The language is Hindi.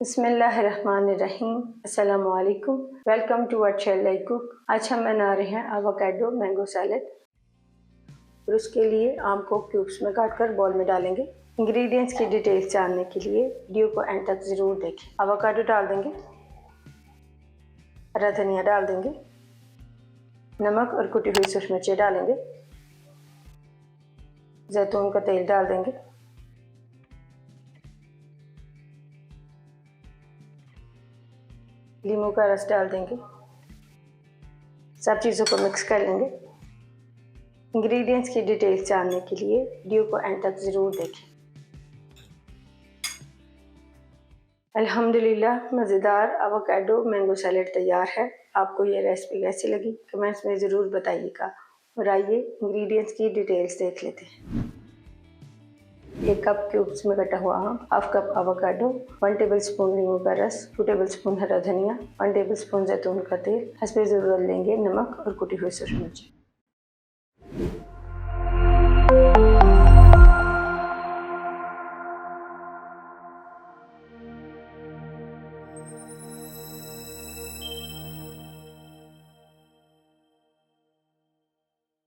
बिस्मिल्लाहिर्रहमानिर्रहीम। अस्सलामु अलैकुम। Welcome to our channel cook. आज हम बना रहे हैं एवोकाडो मैंगो सैलेड। और उसके लिए आम को क्यूब्स में काटकर बॉल में डालेंगे। इंग्रेडिएंट्स की डिटेल्स जानने के लिए वीडियो को एंड तक ज़रूर देखें। एवोकाडो डाल देंगे, हरा धनिया डाल देंगे, नमक और कुटी हुई सूरज मिर्ची डालेंगे, जैतून का तेल डाल देंगे, नींबू का रस डाल देंगे। सब चीज़ों को मिक्स कर लेंगे। इंग्रेडिएंट्स की डिटेल्स जानने के लिए वीडियो को एंड तक ज़रूर देखें। अल्हम्दुलिल्लाह मज़ेदार एवोकाडो मैंगो सैलेड तैयार है। आपको ये रेसिपी कैसी लगी कमेंट्स में ज़रूर बताइएगा। और आइए इंग्रेडिएंट्स की डिटेल्स देख लेते हैं। 1 कप क्यूब्स में कटा हुआ आम, हाफ कप एवोकाडो, 1 टेबलस्पून नींबू का रस, 2 टेबलस्पून हरा धनिया, 1 टेबलस्पून जैतून का तेल, हस्बे ज़रूरत लेंगे नमक और कुटी हुई सूरज मिर्ची।